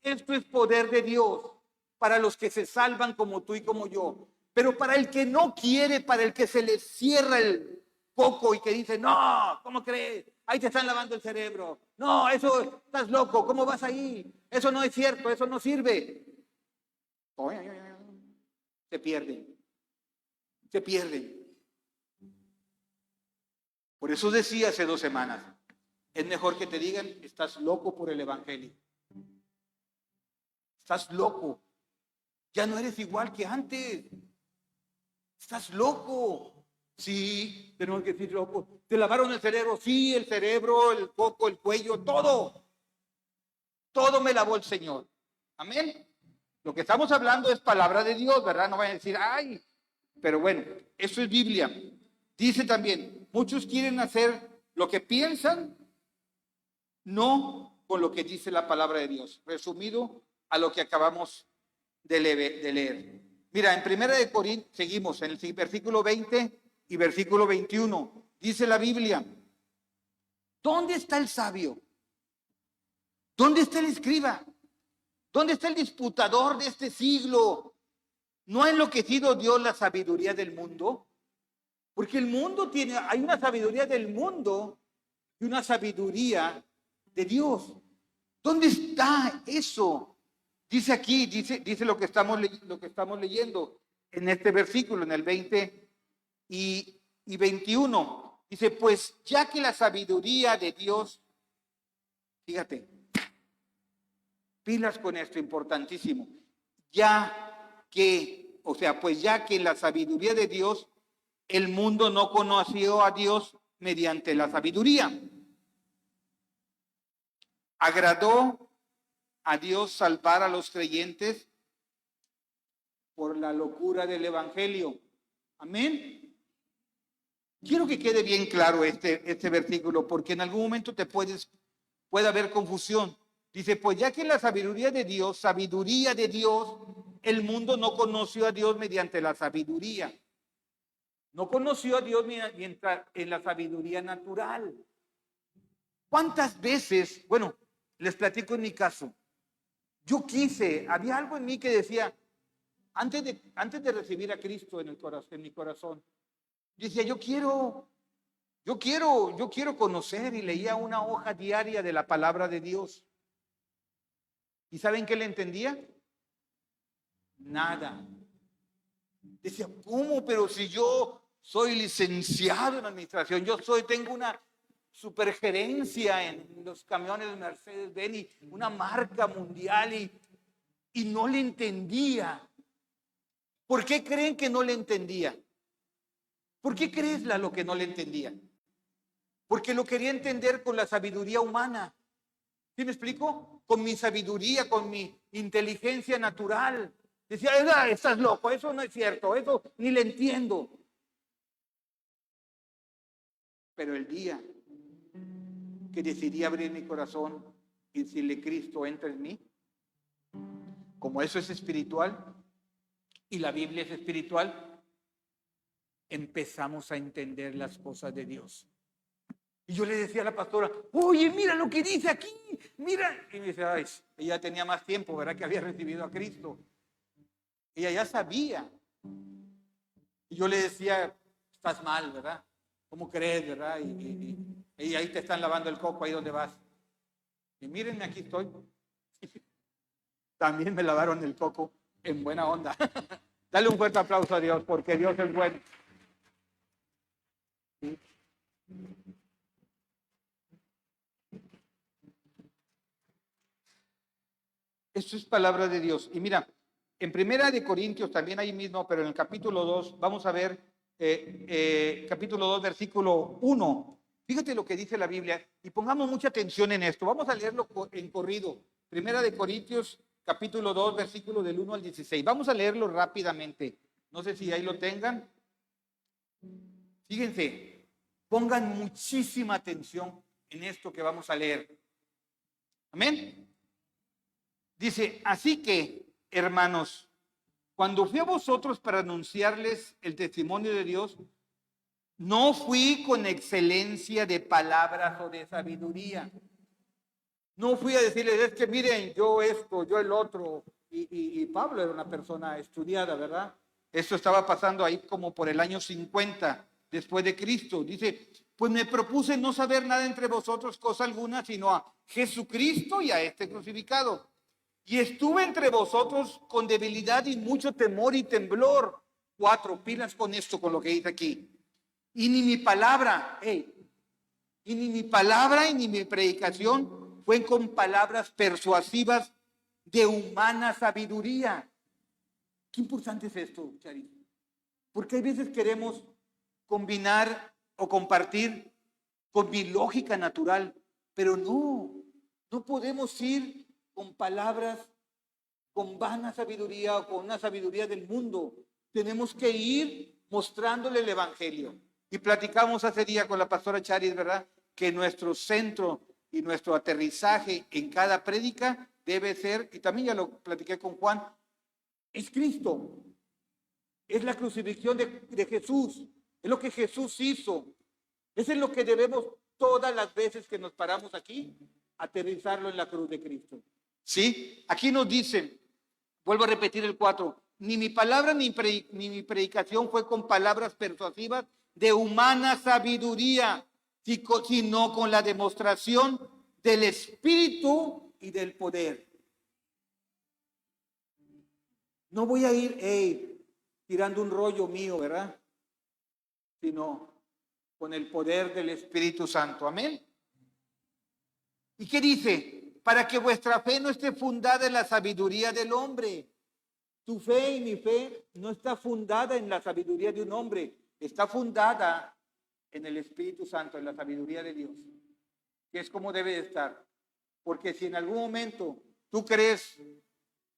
Esto es poder de Dios para los que se salvan como tú y como yo. Pero para el que no quiere, para el que se le cierra el coco y que dice, no, ¿cómo crees? Ahí te están lavando el cerebro. No, eso, estás loco, ¿cómo vas ahí? Eso no es cierto, eso no sirve. Se pierden. Se pierden. Por eso decía hace 2 semanas, es mejor que te digan, estás loco por el evangelio. Estás loco. Ya no eres igual que antes. Estás loco. Sí, tenemos que decir loco. ¿Te lavaron el cerebro? Sí, el cerebro, el coco, el cuello, todo. Todo me lavó el Señor. Amén. Lo que estamos hablando es palabra de Dios, ¿verdad? No vayan a decir, ay, pero bueno, eso es Biblia. Dice también, muchos quieren hacer lo que piensan, no con lo que dice la palabra de Dios. Resumido a lo que acabamos de leer. Mira, en 1 seguimos en el versículo 20 y versículo 21. Dice la Biblia, ¿dónde está el sabio? ¿Dónde está el escriba? ¿Dónde está el disputador de este siglo? ¿No ha enloquecido Dios la sabiduría del mundo? Porque el mundo hay una sabiduría del mundo y una sabiduría de Dios. ¿Dónde está eso? Dice aquí, dice lo que estamos leyendo en este versículo, en el 20 y 21. Dice, pues ya que la sabiduría de Dios, fíjate, pilas con esto, importantísimo. Pues ya que la sabiduría de Dios, el mundo no conoció a Dios mediante la sabiduría. Agradó a Dios salvar a los creyentes por la locura del evangelio. Amén. Quiero que quede bien claro este versículo, porque en algún momento puede haber confusión. Dice, pues ya que la sabiduría de Dios, el mundo no conoció a Dios mediante la sabiduría. No conoció a Dios mientras en la sabiduría natural. ¿Cuántas veces? Bueno, les platico en mi caso. Había algo en mí que decía, antes de recibir a Cristo en mi corazón, decía, yo quiero conocer, y leía una hoja diaria de la palabra de Dios. ¿Y saben qué le entendía? Nada. Decía, ¿cómo? Pero si yo soy licenciado en administración, tengo una supergerencia en los camiones Mercedes-Benz, una marca mundial, y no le entendía. ¿Por qué creen que no le entendía? ¿Por qué crees lo que no le entendía? Porque lo quería entender con la sabiduría humana. ¿Sí me explico? Con mi sabiduría, con mi inteligencia natural. Decía, estás loco, eso no es cierto, eso ni le entiendo. Pero el día que decidí abrir mi corazón y decirle, Cristo, entra en mí, como eso es espiritual y la Biblia es espiritual, empezamos a entender las cosas de Dios. Y yo le decía a la pastora, oye, mira lo que dice aquí, mira. Y me dice, ay, ella tenía más tiempo, ¿verdad? Que había recibido a Cristo. Ella ya sabía. Y yo le decía, estás mal, ¿verdad? ¿Cómo crees, verdad? Y ahí te están lavando el coco, ahí donde vas. Y mírenme, aquí estoy. También me lavaron el coco en buena onda. Dale un fuerte aplauso a Dios, porque Dios es bueno. ¿Sí? Esto es palabra de Dios. Y mira, en 1 Corintios, también ahí mismo, pero en el capítulo 2, vamos a ver, capítulo 2, versículo 1. Fíjate lo que dice la Biblia y pongamos mucha atención en esto. Vamos a leerlo en corrido. 1 Corintios, capítulo 2, versículo del 1 al 16. Vamos a leerlo rápidamente. No sé si ahí lo tengan. Fíjense, pongan muchísima atención en esto que vamos a leer. Amén. Dice, así que, hermanos, cuando fui a vosotros para anunciarles el testimonio de Dios, no fui con excelencia de palabras o de sabiduría. No fui a decirles, es que miren, yo esto, yo el otro. Y Pablo era una persona estudiada, ¿verdad? Esto estaba pasando ahí como por el año 50 después de Cristo. Dice, pues me propuse no saber nada entre vosotros, cosa alguna, sino a Jesucristo y a este crucificado. Y estuve entre vosotros con debilidad y mucho temor y temblor. 4, pilas con esto, con lo que dice aquí. Y ni mi palabra, y ni mi palabra y ni mi predicación fue con palabras persuasivas de humana sabiduría. Qué importante es esto, Charis. Porque hay veces queremos combinar o compartir con mi lógica natural, pero no podemos ir con palabras con vana sabiduría o con una sabiduría del mundo. Tenemos que ir mostrándole el evangelio. Y platicamos hace día con la pastora Charis, ¿verdad? Que nuestro centro y nuestro aterrizaje en cada prédica debe ser, y también ya lo platiqué con Juan, es Cristo. Es la crucifixión de Jesús. Es lo que Jesús hizo. Eso es lo que debemos todas las veces que nos paramos aquí, aterrizarlo en la cruz de Cristo. ¿Sí? Aquí nos dicen, vuelvo a repetir el 4, ni mi palabra ni mi predicación fue con palabras persuasivas de humana sabiduría, sino con la demostración del Espíritu y del poder. No voy a ir tirando un rollo mío, ¿verdad? Sino con el poder del Espíritu Santo. Amén. ¿Y qué dice? Para que vuestra fe no esté fundada en la sabiduría del hombre. Tu fe y mi fe no está fundada en la sabiduría de un hombre, está fundada en el Espíritu Santo, en la sabiduría de Dios, que es como debe de estar. Porque si en algún momento tú crees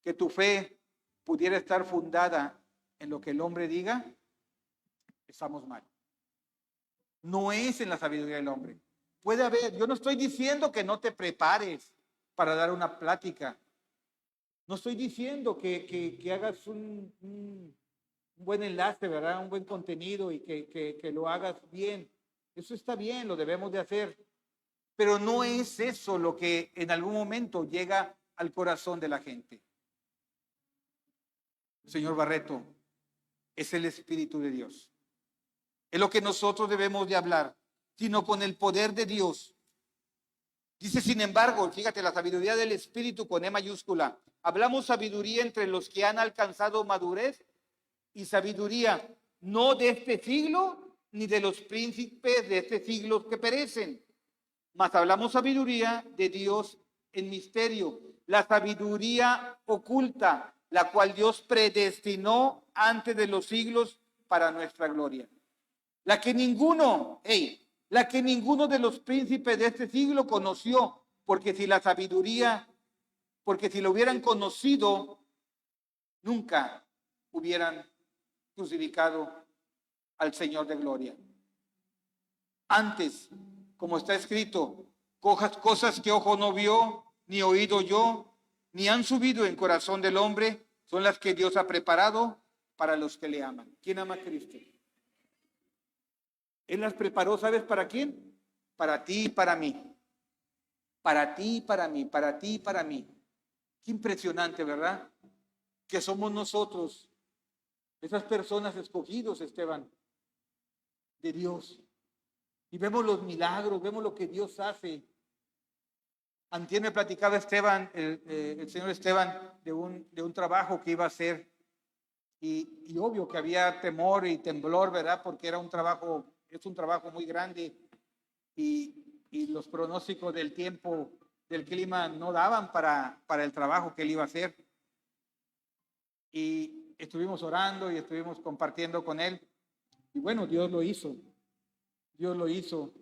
que tu fe pudiera estar fundada en lo que el hombre diga, estamos mal. No es en la sabiduría del hombre. Puede haber, yo no estoy diciendo que no te prepares para dar una plática. No estoy diciendo que hagas un buen enlace, ¿verdad? Un buen contenido y que lo hagas bien. Eso está bien, lo debemos de hacer. Pero no es eso lo que en algún momento llega al corazón de la gente. Señor Barreto, es el Espíritu de Dios. Es lo que nosotros debemos de hablar, sino con el poder de Dios. Dice, sin embargo, fíjate, la sabiduría del Espíritu con E mayúscula. Hablamos sabiduría entre los que han alcanzado madurez y sabiduría no de este siglo ni de los príncipes de este siglo que perecen. Mas hablamos sabiduría de Dios en misterio, la sabiduría oculta, la cual Dios predestinó antes de los siglos para nuestra gloria. La que ninguno de los príncipes de este siglo conoció, porque si lo hubieran conocido, nunca hubieran crucificado al Señor de gloria. Antes, como está escrito, cosas que ojo no vio, ni oído oyó, ni han subido en corazón del hombre, son las que Dios ha preparado para los que le aman. ¿Quién ama a Cristo? Él las preparó, ¿sabes para quién? Para ti y para mí. Para ti y para mí, para ti y para mí. Qué impresionante, ¿verdad? Que somos nosotros, esas personas escogidos, Esteban, de Dios. Y vemos los milagros, vemos lo que Dios hace. Antier me platicaba Esteban, el señor Esteban, de un trabajo que iba a hacer. Y obvio que había temor y temblor, ¿verdad? Porque es un trabajo muy grande. Y los pronósticos del tiempo, del clima, no daban para el trabajo que él iba a hacer. Y estuvimos orando y estuvimos compartiendo con él. Y bueno, Dios lo hizo. Dios lo hizo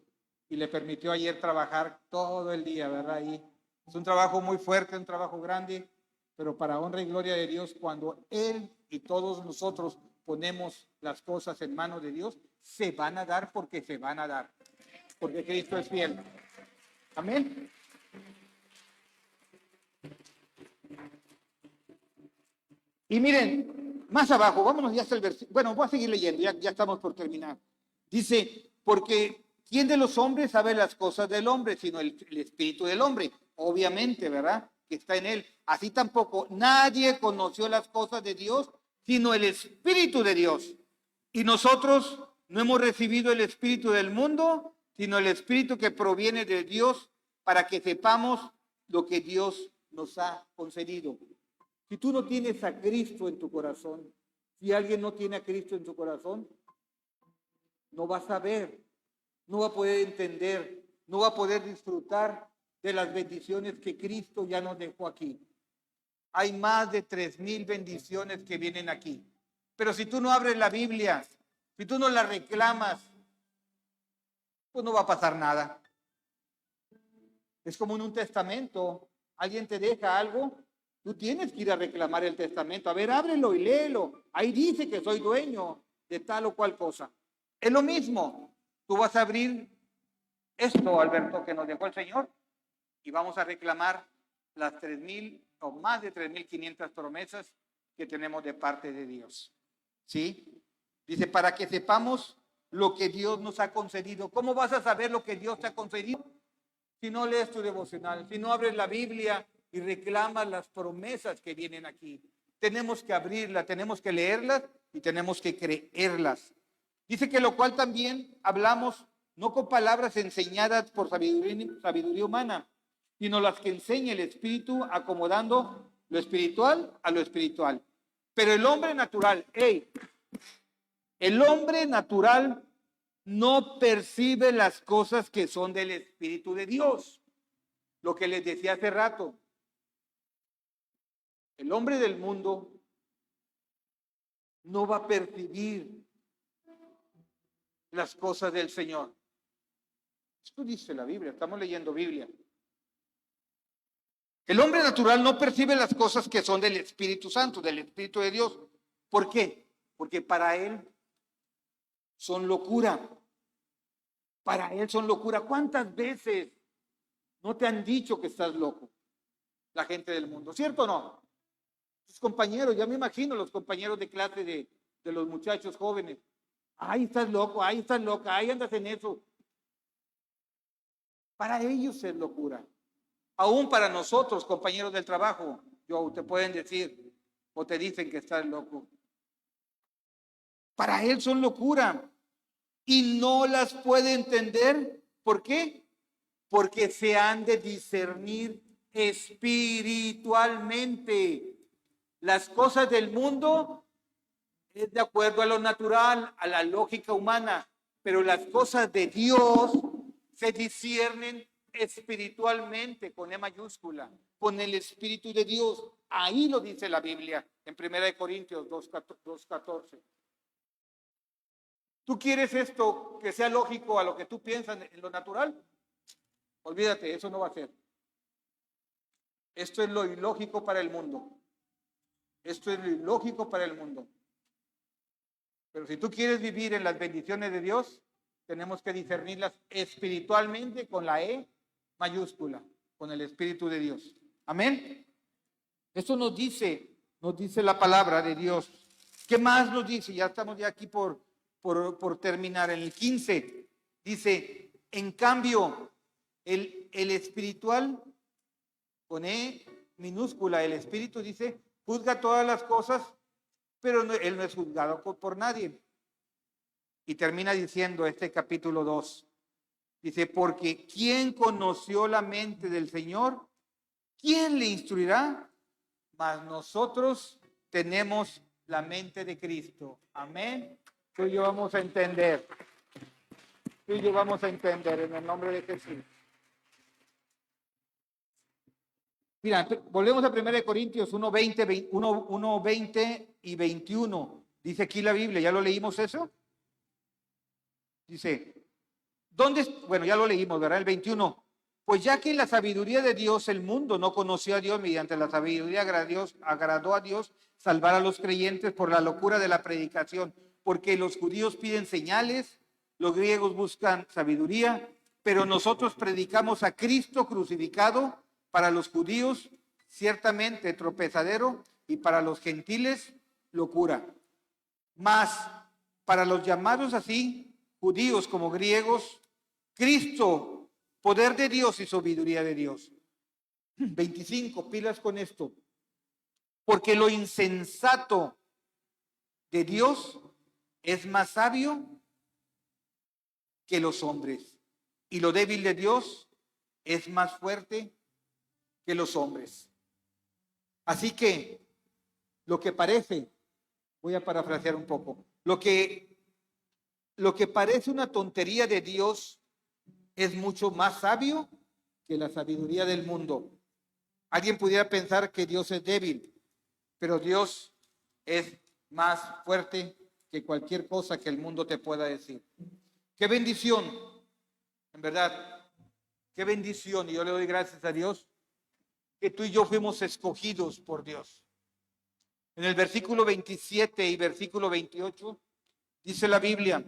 y le permitió ayer trabajar todo el día, ¿verdad? Y es un trabajo muy fuerte, un trabajo grande, pero para honra y gloria de Dios, cuando Él y todos nosotros ponemos las cosas en manos de Dios, se van a dar porque se van a dar, porque Cristo es fiel. Amén. Y miren, más abajo, vámonos ya hasta el versículo. Bueno, voy a seguir leyendo, ya estamos por terminar. Dice, porque ¿quién de los hombres sabe las cosas del hombre, sino el espíritu del hombre? Obviamente, ¿verdad? Que está en él. Así tampoco nadie conoció las cosas de Dios, sino el Espíritu de Dios. Y nosotros no hemos recibido el Espíritu del mundo, sino el Espíritu que proviene de Dios, para que sepamos lo que Dios nos ha concedido. Si tú no tienes a Cristo en tu corazón, si alguien no tiene a Cristo en su corazón, no va a saber, no va a poder entender, no va a poder disfrutar de las bendiciones que Cristo ya nos dejó aquí. Hay más de 3,000 bendiciones que vienen aquí. Pero si tú no abres la Biblia, si tú no la reclamas, pues no va a pasar nada. Es como en un testamento. Alguien te deja algo, Tú tienes que ir a reclamar el testamento. A ver, ábrelo y léelo. Ahí dice que soy dueño de tal o cual cosa. Es lo mismo. Tú vas a abrir esto, Alberto, que nos dejó el Señor, y vamos a reclamar las 3,000 o más de 3,500 promesas que tenemos de parte de Dios. ¿Sí? Dice, para que sepamos lo que Dios nos ha concedido. ¿Cómo vas a saber lo que Dios te ha concedido? Si no lees tu devocional, si no abres la Biblia y reclamas las promesas que vienen aquí. Tenemos que abrirlas, tenemos que leerlas y tenemos que creerlas. Dice que lo cual también hablamos no con palabras enseñadas por sabiduría humana, sino las que enseña el Espíritu, acomodando lo espiritual a lo espiritual. Pero el hombre natural, el hombre natural no percibe las cosas que son del Espíritu de Dios. Lo que les decía hace rato. El hombre del mundo no va a percibir las cosas del Señor. Esto dice la Biblia, estamos leyendo Biblia. El hombre natural no percibe las cosas que son del Espíritu Santo, del Espíritu de Dios. ¿Por qué? Porque para él son locura. Para él son locura. ¿Cuántas veces no te han dicho que estás loco? La gente del mundo, ¿cierto o no? Tus compañeros, ya me imagino los compañeros de clase de los muchachos jóvenes. Ay, estás loco, ay, estás loca, ay, andas en eso. Para ellos es locura. Aún para nosotros, compañeros del trabajo, te pueden decir o te dicen que estás loco. Para él son locura y no las puede entender. ¿Por qué? Porque se han de discernir espiritualmente. Las cosas del mundo es de acuerdo a lo natural, a la lógica humana, pero las cosas de Dios se disciernen espiritualmente, con E mayúscula, con el Espíritu de Dios. Ahí lo dice la Biblia, en 1 Corintios 2:14. ¿Tú quieres esto que sea lógico a lo que tú piensas en lo natural? Olvídate, eso no va a ser. Esto es lo ilógico para el mundo. Esto es lo ilógico para el mundo. Pero si tú quieres vivir en las bendiciones de Dios, tenemos que discernirlas espiritualmente con la E mayúscula, con el Espíritu de Dios. Amén. Esto nos dice la palabra de Dios. ¿Qué más nos dice? Ya estamos ya aquí por terminar. En el 15 dice, en cambio, el espiritual, con E minúscula, el Espíritu dice, juzga todas las cosas, pero él no es juzgado por nadie. Y termina diciendo este capítulo 2. Dice, porque ¿quién conoció la mente del Señor? ¿Quién le instruirá? Mas nosotros tenemos la mente de Cristo. Amén. Tú y yo vamos a entender. Tú y yo vamos a entender en el nombre de Jesús. Mira, volvemos a 1 Corintios 1:20 y 21. Dice aquí la Biblia, ¿ya lo leímos eso? Dice, bueno, ya lo leímos, ¿verdad? El 21. Pues ya que en la sabiduría de Dios el mundo no conoció a Dios, mediante la sabiduría agradó a Dios salvar a los creyentes por la locura de la predicación, porque los judíos piden señales, los griegos buscan sabiduría, pero nosotros predicamos a Cristo crucificado, para los judíos ciertamente tropezadero y para los gentiles locura. Mas para los llamados así, judíos como griegos, Cristo, poder de Dios y sabiduría de Dios. 25, pilas con esto. Porque lo insensato de Dios es más sabio que los hombres, y lo débil de Dios es más fuerte que los hombres. Así que lo que parece, voy a parafrasear un poco, lo que parece una tontería de Dios es mucho más sabio que la sabiduría del mundo. Alguien pudiera pensar que Dios es débil, pero Dios es más fuerte que cualquier cosa que el mundo te pueda decir. Qué bendición, en verdad, qué bendición. Y yo le doy gracias a Dios que tú y yo fuimos escogidos por Dios. En el versículo 27 y versículo 28 dice la Biblia,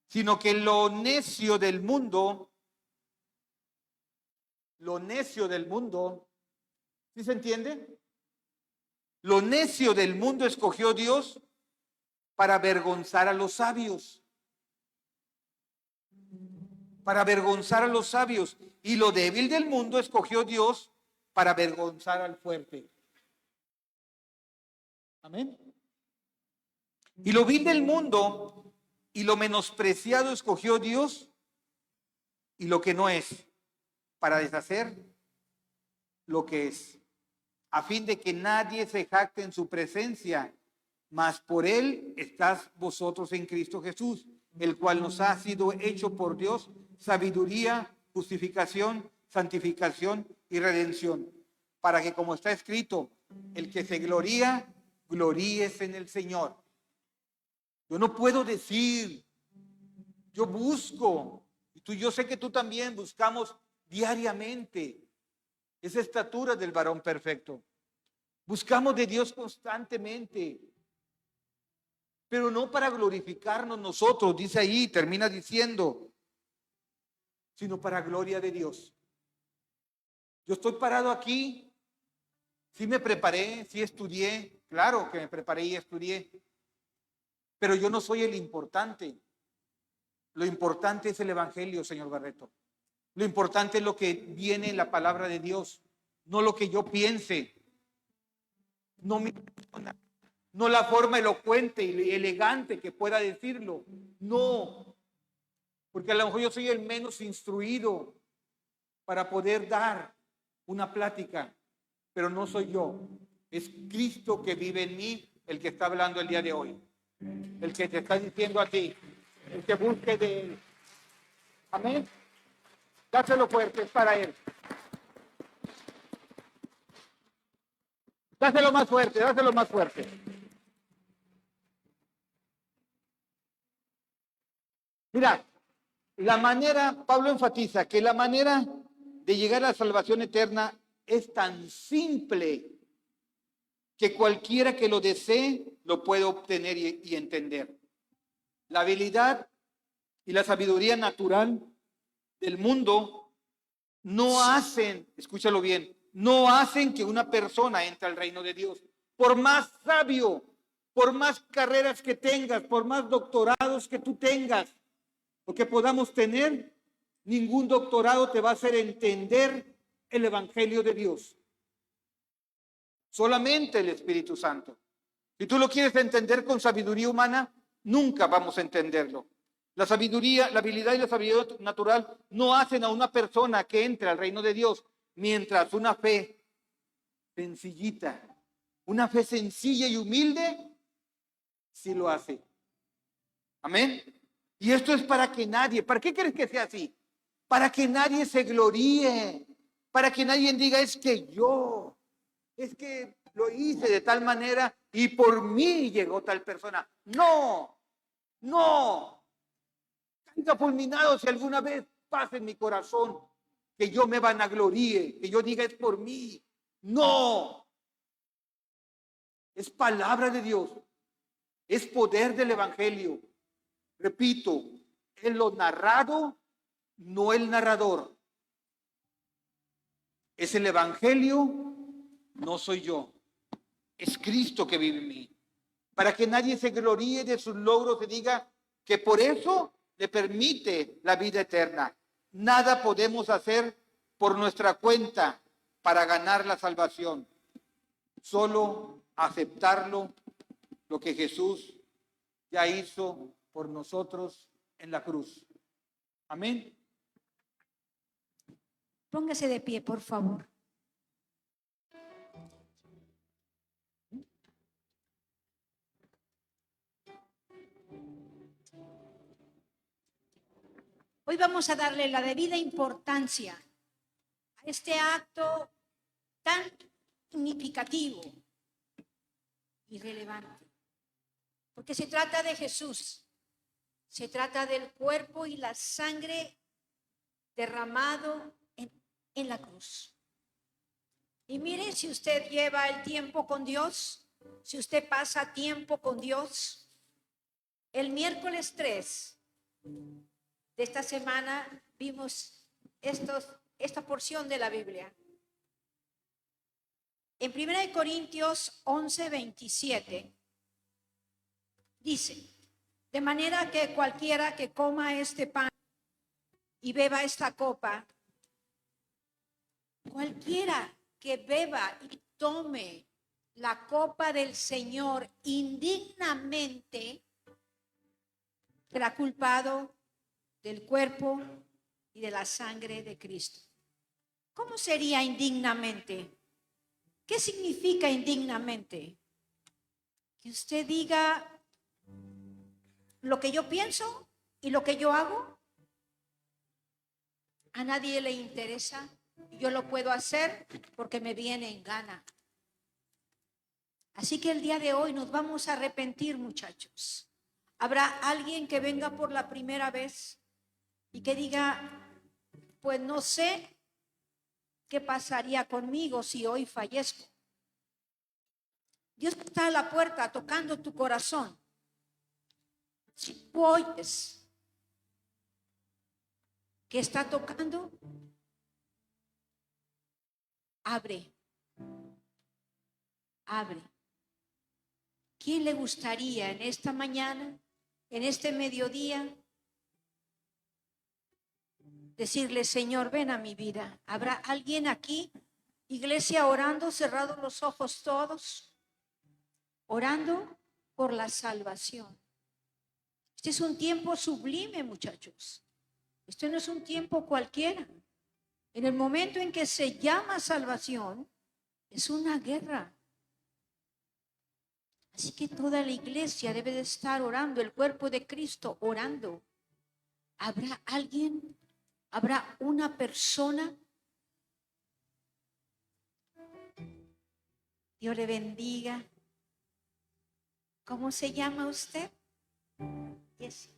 sino que lo necio del mundo, ¿sí se entiende? Lo necio del mundo escogió Dios para avergonzar a los sabios. Para avergonzar a los sabios. Y lo débil del mundo escogió Dios para avergonzar al fuerte. Amén. Y lo vil del mundo y lo menospreciado escogió Dios y lo que no es, para deshacer lo que es, a fin de que nadie se jacte en su presencia, mas por él estás vosotros en Cristo Jesús, el cual nos ha sido hecho por Dios sabiduría, justificación, santificación y redención, para que, como está escrito, el que se gloría, gloríese en el Señor. Yo no puedo decir, yo busco, y yo sé que tú también buscamos diariamente esa estatura del varón perfecto. Buscamos de Dios constantemente, pero no para glorificarnos nosotros, dice ahí, termina diciendo, sino para gloria de Dios. Yo estoy parado aquí, sí me preparé, sí estudié, claro que me preparé y estudié, pero yo no soy el importante. Lo importante es el Evangelio, señor Barreto. Lo importante es lo que viene en la palabra de Dios, no lo que yo piense, no mi persona, no la forma elocuente y elegante que pueda decirlo, no, porque a lo mejor yo soy el menos instruido para poder dar una plática, pero no soy yo, es Cristo que vive en mí el que está hablando el día de hoy, el que te está diciendo a ti, el que busque de él. Amén. Dáselo fuerte, es para él. Dáselo más fuerte, dáselo más fuerte. Mira, la manera, Pablo enfatiza que la manera de llegar a la salvación eterna es tan simple que cualquiera que lo desee lo puede obtener y entender. La habilidad y la sabiduría natural del mundo no hacen, escúchalo bien, no hacen que una persona entre al reino de Dios. Por más sabio, por más carreras que tengas, por más doctorados que tú tengas o que podamos tener, ningún doctorado te va a hacer entender el Evangelio de Dios. Solamente el Espíritu Santo. Si tú lo quieres entender con sabiduría humana, nunca vamos a entenderlo. La sabiduría, la habilidad y la sabiduría natural no hacen a una persona que entre al reino de Dios, mientras una fe sencillita, una fe sencilla y humilde, sí lo hace. Amén. Y esto es para que nadie, ¿para qué crees que sea así? Para que nadie se gloríe, para que nadie diga es que lo hice de tal manera y por mí llegó tal persona. No, no. Caiga fulminado si alguna vez pasa en mi corazón que yo me vanagloríe, que yo diga es por mí. No. Es palabra de Dios. Es poder del Evangelio. Repito, es lo narrado, no el narrador. Es el Evangelio, no soy yo. Es Cristo que vive en mí. Para que nadie se gloríe de sus logros y diga que por eso le permite la vida eterna. Nada podemos hacer por nuestra cuenta para ganar la salvación. Solo aceptarlo, lo que Jesús ya hizo por nosotros en la cruz. Amén. Póngase de pie, por favor. Hoy vamos a darle la debida importancia a este acto tan significativo y relevante, porque se trata de Jesús, se trata del cuerpo y la sangre derramado en la cruz. Y mire, si usted lleva el tiempo con Dios, si usted pasa tiempo con Dios, el miércoles 3 de esta semana vimos esta porción de la Biblia. En 1 Corintios 11:27 dice, de manera que cualquiera que coma este pan y beba esta copa, cualquiera que beba y tome la copa del Señor indignamente, será culpado del cuerpo y de la sangre de Cristo. ¿Cómo sería indignamente? ¿Qué significa indignamente? Que usted diga lo que yo pienso y lo que yo hago. A nadie le interesa. Yo lo puedo hacer porque me viene en gana. Así que el día de hoy nos vamos a arrepentir, muchachos. Habrá alguien que venga por la primera vez y que diga, pues no sé qué pasaría conmigo si hoy fallezco. Dios está a la puerta tocando tu corazón. Si tú oyes que está tocando, abre. Abre. ¿Quién le gustaría en esta mañana, en este mediodía, decirle, Señor, ven a mi vida? ¿Habrá alguien aquí, iglesia, orando, cerrados los ojos todos, orando por la salvación? Este es un tiempo sublime, muchachos. Este no es un tiempo cualquiera. En el momento en que se llama salvación, es una guerra. Así que toda la iglesia debe de estar orando, el cuerpo de Cristo orando. ¿Habrá alguien? ¿Habrá una persona? Dios le bendiga. ¿Cómo se llama usted? Jessica.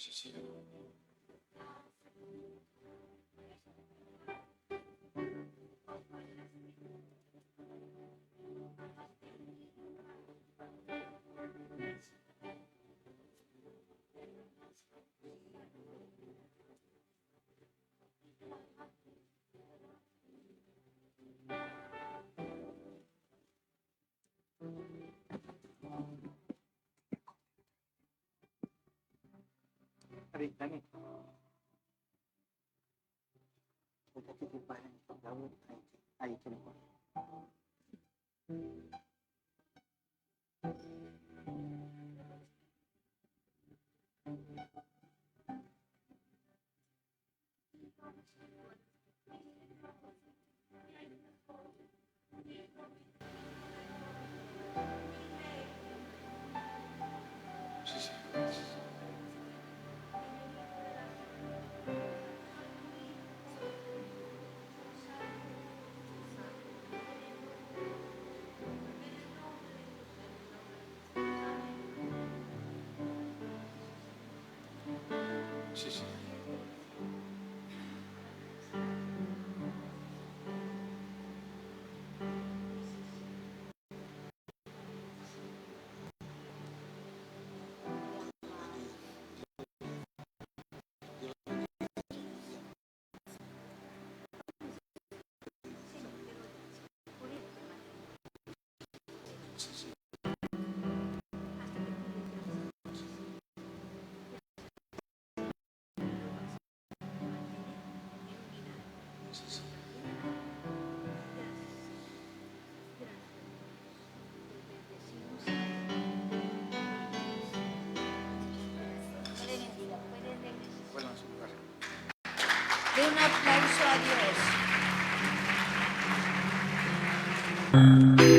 Sí, sí. Dani. Ahí, sí, sí. Sí, sí. Vuelvan a su lugar. De un aplauso a Dios.